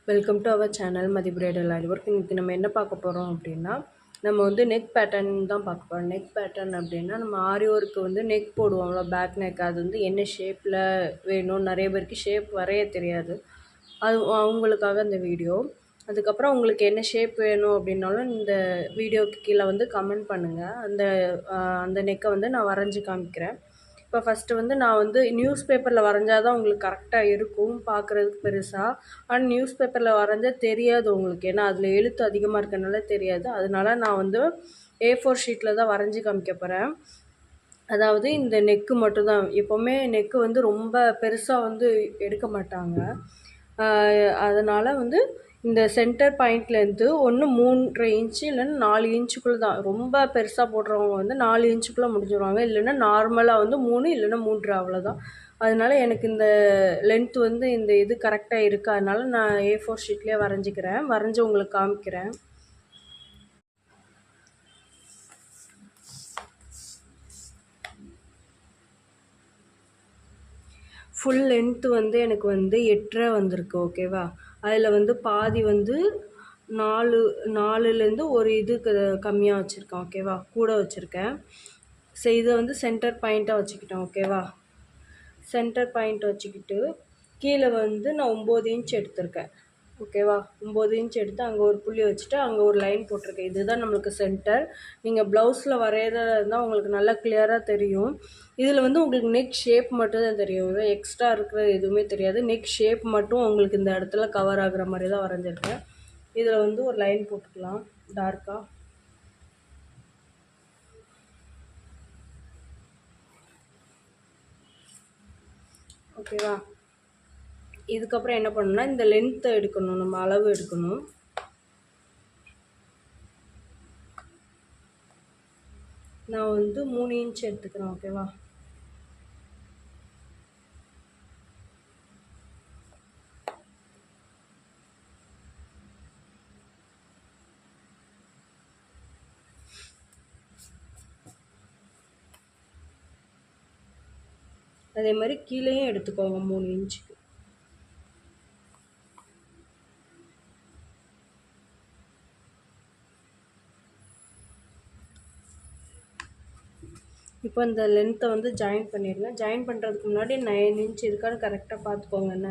Welcome to our channel Mathi bridal aari work. இன்றைக்கி நம்ம என்ன பார்க்க போகிறோம் அப்படின்னா, நம்ம வந்து நெக் பேட்டர்ன் தான் பார்க்க போகிறோம். நெக் பேட்டர்ன் அப்படின்னா நம்ம ஆரி ஒர்க்கு வந்து நெக் போடுவோம்ல, பேக் நெக். அது வந்து என்ன ஷேப்பில் வேணும், நிறைய பேருக்கு ஷேப் வரைய தெரியாது. அது அவங்களுக்காக இந்த வீடியோ. அதுக்கப்புறம் உங்களுக்கு என்ன ஷேப் வேணும் அப்படின்னாலும் இந்த வீடியோக்கு கீழே வந்து கமெண்ட் பண்ணுங்கள். அந்த நெக்கை வந்து நான் வரைஞ்சி காமிக்கிறேன். இப்போ ஃபஸ்ட்டு வந்து நான் வந்து நியூஸ் பேப்பரில் வரைஞ்சா தான் உங்களுக்கு கரெக்டாக இருக்கும் பார்க்குறதுக்கு பெருசாக. ஆனால் நியூஸ் பேப்பரில் வரைஞ்சா தெரியாது உங்களுக்கு, ஏன்னா அதில் எழுத்து அதிகமாக இருக்கனால தெரியாது. அதனால நான் வந்து A4 ஷீட்டில் தான் வரைஞ்சி காமிக்க போகிறேன். அதாவது இந்த நெக்கு மட்டும்தான். எப்போவுமே நெக்கு வந்து ரொம்ப பெருசாக வந்து எடுக்க மாட்டாங்க. அதனால் வந்து இந்த சென்டர் பாயிண்ட்லேருந்து ஒன்று 3.5 இன்ச்சு இல்லைன்னா 4 இன்ச்சுக்குள்ளே தான். ரொம்ப பெருசாக போடுறவங்க வந்து 4 இன்ச்சுக்குள்ளே முடிஞ்சிடுவாங்க. இல்லைன்னா நார்மலாக வந்து 3 இல்லைன்னா 3 அவ்வளோதான். அதனால எனக்கு இந்த லென்த் வந்து இந்த இது கரெக்டாக இருக்குது. அதனால நான் A4 ஷீட்லேயே வரைஞ்சிக்கிறேன். வரைஞ்சி உங்களுக்கு காமிக்கிறேன். ஃபுல் லென்த்து வந்து எனக்கு வந்து 8.5 வந்திருக்கு. ஓகேவா? அதில் வந்து பாதி வந்து 4லேருந்து ஒரு இது கம்மியாக வச்சுருக்கேன். ஓகேவா? கூட வச்சுருக்கேன். சரி, இதை வந்து சென்டர் பாயிண்ட்டாக வச்சுக்கிட்டேன். ஓகேவா? சென்டர் பாயிண்ட் வச்சுக்கிட்டு கீழே வந்து நான் 9 இன்ச் எடுத்திருக்கேன். ஓகேவா? 9 இன்ச் எடுத்து அங்கே ஒரு புள்ளி வச்சுட்டு அங்கே ஒரு லைன் போட்டிருக்கேன். இதுதான் நம்மளுக்கு சென்டர். நீங்கள் ப்ளவுஸில் வரைகிறதா இருந்தால் உங்களுக்கு நல்லா கிளியராக தெரியும். இதில் வந்து உங்களுக்கு நெக் ஷேப் மட்டும் தான் தெரியும். எக்ஸ்ட்ரா இருக்கிற எதுவுமே தெரியாது. நெக் ஷேப் மட்டும் உங்களுக்கு இந்த இடத்துல கவர் ஆகுற மாதிரி தான் வரைஞ்சிருக்கேன். இதில் வந்து ஒரு லைன் போட்டுக்கலாம் டார்க்காக. ஓகேவா? இதுக்கப்புறம் என்ன பண்ணணும்னா இந்த லென்த்தை எடுக்கணும், நம்ம அளவு எடுக்கணும். நான் வந்து 3 இன்ச் எடுத்துக்கிறேன். ஓகேவா? அதே மாதிரி கீழேயும் எடுத்துக்கோங்க 3 இன்ச்சுக்கு. இப்போ இந்த லென்த்தை வந்து ஜாயின் பண்ணிடுங்க. ஜாயின் பண்ணுறதுக்கு முன்னாடி 9 இன்ச் இருக்கான்னு கரெக்டாக பார்த்துக்கோங்க. என்ன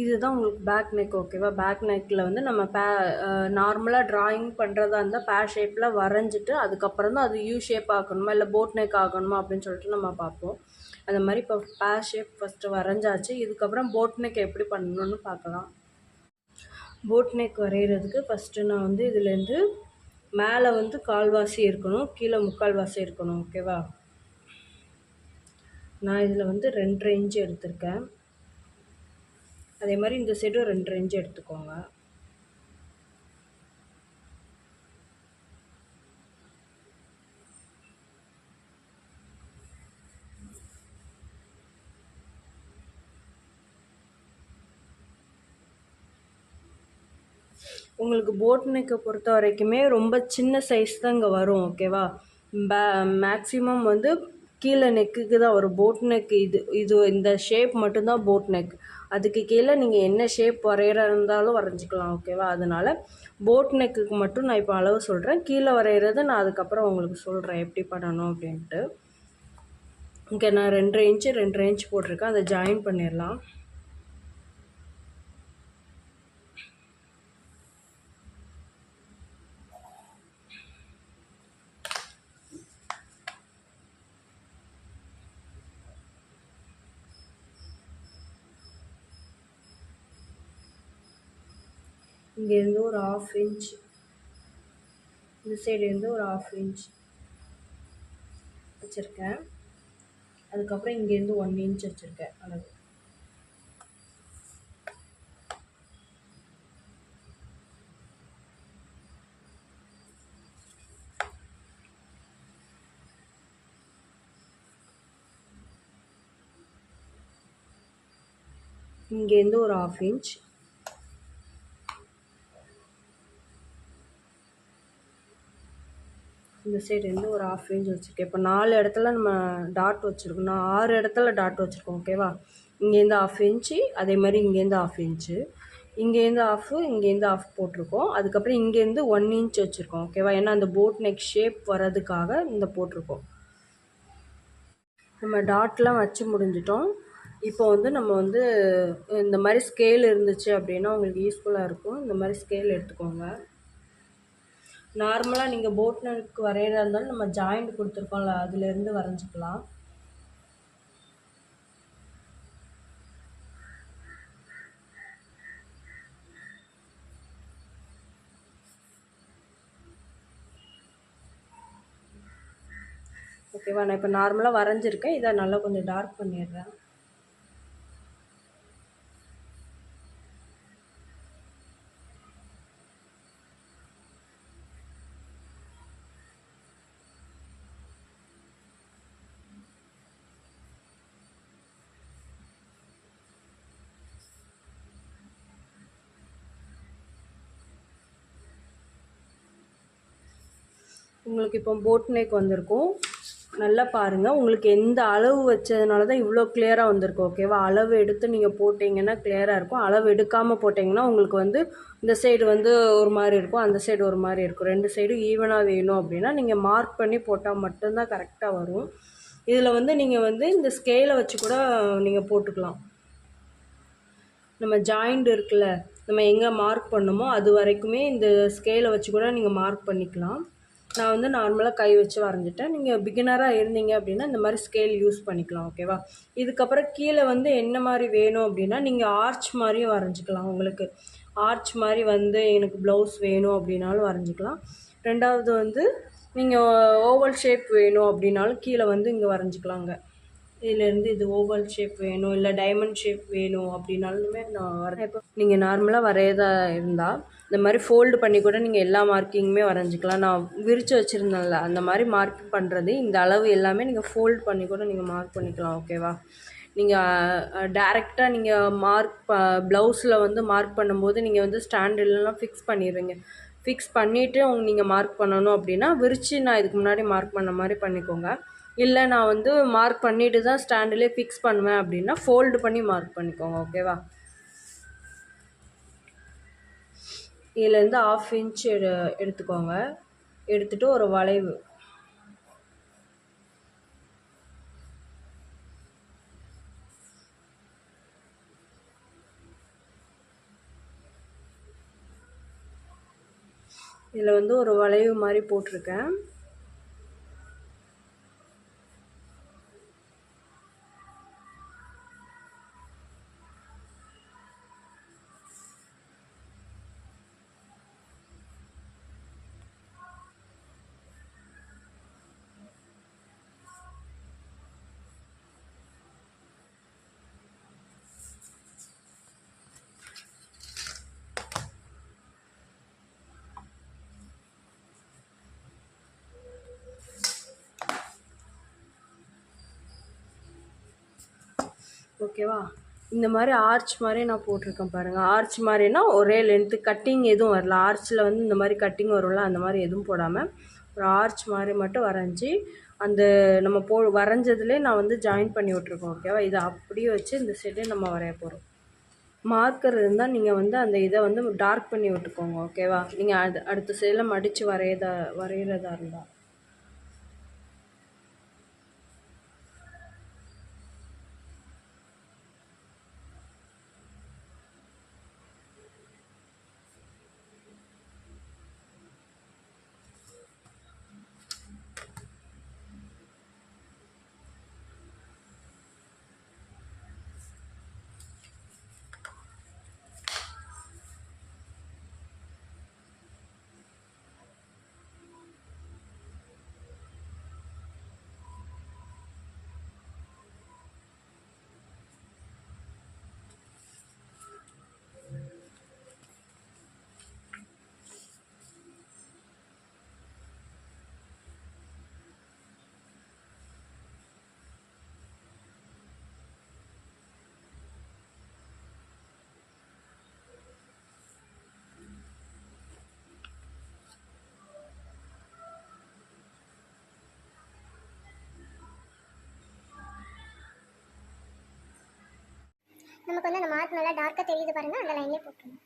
இதுதான் உங்களுக்கு பேக் நெக். ஓகேவா? பேக் நெக்கில் வந்து நம்ம நார்மலாக ட்ராயிங் பண்ணுறதா இருந்தால் ஷேப்பில் வரைஞ்சிட்டு அதுக்கப்புறம் தான் அது யூ ஷேப் ஆகணுமா இல்லை போட் நெக் ஆகணுமா அப்படின்னு சொல்லிட்டு நம்ம பார்ப்போம். அந்த மாதிரி இப்போ ஷேப் ஃபஸ்ட்டு வரைஞ்சாச்சு. இதுக்கப்புறம் போட் நெக் எப்படி பண்ணணும்னு பார்க்கலாம். போட் நெக் வரைகிறதுக்கு ஃபஸ்ட்டு நான் வந்து இதுலேருந்து மேலே வந்து கால்வாசி இருக்கணும், கீழே முக்கால்வாசி இருக்கணும். ஓகேவா? நான் இதில் வந்து 2.5 இன்ச் எடுத்திருக்கேன். அதே மாதிரி இந்த சைடும் 2.5 இன்ச் எடுத்துக்கோங்க. உங்களுக்கு போட் நெக்கை பொறுத்த வரைக்குமே ரொம்ப சின்ன சைஸ் தான் இங்கே வரும். ஓகேவா? மேக்ஸிமம் வந்து கீழே நெக்குக்கு தான் வரும் போட் நெக். இந்த ஷேப் மட்டும்தான் போட் நெக். அதுக்கு கீழே நீங்கள் என்ன ஷேப் வரைகிறா இருந்தாலும் வரைஞ்சிக்கலாம். ஓகேவா? அதனால் போட் நெக்குக்கு மட்டும் நான் இப்போ அளவு சொல்கிறேன். கீழே வரைகிறது நான் அதுக்கப்புறம் உங்களுக்கு சொல்கிறேன் எப்படி பண்ணணும் அப்படின்ட்டு. இங்கே நான் 2.5 இன்ச் போட்டிருக்கேன். அதை ஜாயின் பண்ணிடலாம். இங்கேருந்து ஒரு 1/2 இன்ச், இந்த சைடுலேருந்து ஒரு 1/2 இன்ச் வச்சுருக்கேன். அதுக்கப்புறம் இங்கேருந்து 1 இன்ச் வச்சுருக்கேன் அளவு. இங்கேருந்து ஒரு 1/2 இன்ச், இந்த சைடுலேருந்து ஒரு 1/2 இன்ச் வச்சுருக்கேன். இப்போ 4 இடத்துல நம்ம டாட் வச்சுருக்கோம். நான் 6 இடத்துல டாட் வச்சுருக்கோம். ஓகேவா? இங்கேருந்து 1/2 இன்ச்சு, அதே மாதிரி இங்கேருந்து 1/2 இன்ச்சு, இங்கேருந்து 1/2, இங்கேருந்து 1/2 போட்டிருக்கோம். அதுக்கப்புறம் இங்கேருந்து 1 இன்ச் வச்சுருக்கோம். ஓகேவா? ஏன்னா அந்த போட் நெக் ஷேப் வர்றதுக்காக இந்த போட்டிருக்கோம். நம்ம டாட்லாம் வச்சு முடிஞ்சிட்டோம். இப்போ வந்து நம்ம வந்து இந்த மாதிரி ஸ்கேல் இருந்துச்சு அப்படின்னா உங்களுக்கு யூஸ்ஃபுல்லாக இருக்கும். இந்த மாதிரி ஸ்கேல் எடுத்துக்கோங்க. நார்மலாக நீங்கள் போட் நெக் வரைகிறதா இருந்தாலும் நம்ம ஜாயிண்ட் கொடுத்துருக்கோம்ல, அதுலேருந்து வரைஞ்சிக்கலாம். ஓகேவா? நான் இப்போ நார்மலாக வரைஞ்சிருக்கேன். இதை நல்லா கொஞ்சம் டார்க் பண்ணிடுறேன். உங்களுக்கு இப்போ போட் நெக் வந்திருக்கும். நல்லா பாருங்கள். உங்களுக்கு எந்த அளவு வச்சதுனால தான் இவ்வளோ கிளியராக வந்திருக்கு. ஓகேவா? அளவு எடுத்து நீங்கள் போட்டிங்கன்னா கிளியராக இருக்கும். அளவு எடுக்காமல் போட்டிங்கன்னா உங்களுக்கு வந்து இந்த சைடு வந்து ஒரு மாதிரி இருக்கும், அந்த சைடு ஒரு மாதிரி இருக்கும். 2 சைடும் ஈவனாக வேணும் அப்படின்னா நீங்கள் மார்க் பண்ணி போட்டால் மட்டும்தான் கரெக்டாக வரும். இதில் வந்து நீங்கள் வந்து இந்த ஸ்கேலை வச்சு கூட நீங்கள் போட்டுக்கலாம். நம்ம ஜாயிண்ட் இருக்குல்ல, நம்ம எங்கே மார்க் பண்ணணுமோ அது வரைக்குமே இந்த ஸ்கேலை வச்சு கூட நீங்கள் மார்க் பண்ணிக்கலாம். நான் வந்து நார்மலாக கை வச்சு வரைஞ்சிட்டேன். நீங்கள் பிகினராக இருந்தீங்க அப்படின்னா இந்த மாதிரி ஸ்கேல் யூஸ் பண்ணிக்கலாம். ஓகேவா? இதுக்கப்புறம் கீழே வந்து என்ன மாதிரி வேணும் அப்படின்னா நீங்கள் ஆர்ச் மாதிரியும் வரைஞ்சிக்கலாம். உங்களுக்கு ஆர்ச் மாதிரி வந்து எனக்கு ப்ளவுஸ் வேணும் அப்படின்னாலும் வரைஞ்சிக்கலாம். ரெண்டாவது வந்து நீங்கள் ஓவல் ஷேப் வேணும் அப்படின்னாலும் கீழே வந்து இங்கே வரைஞ்சிக்கலாங்க. இதிலேருந்து இது ஓவல் ஷேப் வேணும், இல்லை டைமண்ட் ஷேப் வேணும் அப்படின்னாலுமே நான் வரேன். இப்போ நீங்கள் நார்மலாக வரையதா இருந்தால் இந்த மாதிரி ஃபோல்டு பண்ணி கூட நீங்கள் எல்லா மார்க்கிங்குமே வரைஞ்சிக்கலாம். நான் விரித்து வச்சுருந்தேன்ல, அந்த மாதிரி மார்க் பண்ணுறது இந்த அளவு எல்லாமே நீங்கள் ஃபோல்டு பண்ணி கூட நீங்கள் மார்க் பண்ணிக்கலாம். ஓகேவா? நீங்கள் டேரெக்டாக நீங்கள் ப்ளவுஸில் வந்து மார்க் பண்ணும்போது நீங்கள் வந்து ஸ்டாண்டர்ட்லாம் ஃபிக்ஸ் பண்ணிடுவீங்க. ஃபிக்ஸ் பண்ணிவிட்டு நீங்கள் மார்க் பண்ணணும் அப்படின்னா விரித்து நான் இதுக்கு முன்னாடி மார்க் பண்ண மாதிரி பண்ணிக்கோங்க. இல்லை நான் வந்து மார்க் பண்ணிவிட்டு தான் ஸ்டாண்டிலே ஃபிக்ஸ் பண்ணுவேன் அப்படின்னா ஃபோல்டு பண்ணி மார்க் பண்ணிக்கோங்க. ஓகேவா? இதுலேருந்து 1/2 இன்ச் எடுத்துக்கோங்க. எடுத்துகிட்டு ஒரு வளைவு, இதில் வந்து ஒரு வளைவு மாதிரி போட்டிருக்கேன். ஓகேவா? இந்த மாதிரி ஆர்ச் மாதிரி நான் போட்டிருக்கேன் பாருங்கள். ஆர்ச் மாதிரினா ஒரே லென்த்து, கட்டிங் எதுவும் வரல. ஆர்ச்சில் வந்து இந்த மாதிரி கட்டிங் வரும்ல, அந்த மாதிரி எதுவும் போடாமல் ஒரு ஆர்ச் மாதிரி மட்டும் வரைஞ்சி அந்த நம்ம வரைஞ்சதுலேயே நான் வந்து ஜாயின் பண்ணி விட்ருக்கோம். ஓகேவா? இதை அப்படியே வச்சு இந்த சைடே நம்ம வரைய போகிறோம். மார்க்கர் இருந்தால் நீங்கள் வந்து அந்த இதை வந்து டார்க் பண்ணி விட்டுக்கோங்க. ஓகேவா? நீங்கள் அடுத்த சைடில் மடித்து வரைகிறதா இருந்தால். நமக்கு வந்து அந்த மார்க் நல்லா டார்க்காக தெரியுது பாருங்கள், அந்த லைன்லேயே போட்டுருங்க.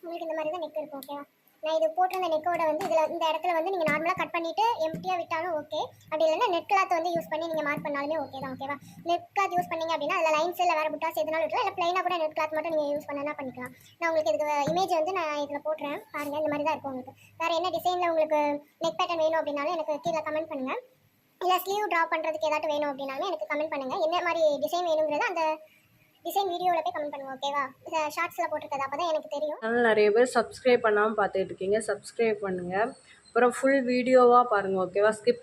உங்களுக்கு இந்த மாதிரி தான் நெக் இருக்கும். ஓகேவா? நான் இது போட்டிருந்த நெக்கோட வந்து இதில் இந்த இடத்துல வந்து நீங்கள் நார்மலாக கட் பண்ணிவிட்டு எம்டியாக விட்டாலும் ஓகே. அப்படி இல்லைன்னா நெட் கிளாத் வந்து யூஸ் பண்ணி நீங்கள் மார்க் பண்ணாலுமே ஓகே தான். ஓகேவா? நெட் கிளாத் யூஸ் பண்ணீங்க அப்படின்னா அதில் லைன்ஸ் இல்லை வேறு புட்டாஸ் எதுனாலும் இருக்கலாம். இல்லை ப்ளைனாக கூட நெட் கிளாத் மட்டும் நீங்கள் யூஸ் பண்ணனா பண்ணிக்கலாம். நான் உங்களுக்கு இதுக்கு இமேஜ் வந்து நான் இதில் போட்டுறேன் பாருங்கள். இந்த மாதிரி தான் இருக்கும் உங்களுக்கு. வேறு என்ன டிசைனில் உங்களுக்கு நெக் பேட்டர்ன் வேணும் அப்படின்னாலும் எனக்கு கீழே கமெண்ட் பண்ணுங்கள். இல்லை ஸ்லீவ் ட்ரா பண்ணுறதுக்கு ஏதாட்டும் வேணும் அப்படின்னாலும் எனக்கு கமெண்ட் பண்ணுங்கள். என்ன மாதிரி டிசைன் வேணுங்கிறத அந்த டிசைன் வீடியோவில் போய் கமெண்ட் பண்ணுவோம். ஓகேவா? ஷார்ட்ஸில் போட்டிருக்கது அப்போ தான் எனக்கு தெரியும். அதனால் நிறைய பேர் சப்ஸ்கிரைப் பண்ணாமல் பார்த்துட்டு இருக்கீங்க, சப்ஸ்கிரைப் பண்ணுங்கள். அப்புறம் ஃபுல் வீடியோவாக பாருங்கள். ஓகேவா? ஸ்கிப்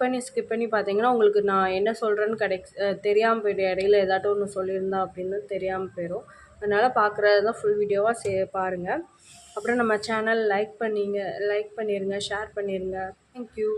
பண்ணி பார்த்தீங்கன்னா உங்களுக்கு நான் என்ன சொல்கிறேன்னு தெரியாமல் போய்டும். இடையில ஏதாட்டும் ஒன்று சொல்லியிருந்தா அப்படின்னு தெரியாமல் போயிடும். அதனால் பார்க்குறது தான் ஃபுல் வீடியோவாக பாருங்கள். அப்புறம் நம்ம சேனல் லைக் பண்ணிடுங்க, ஷேர் பண்ணிடுங்க. தேங்க்யூ.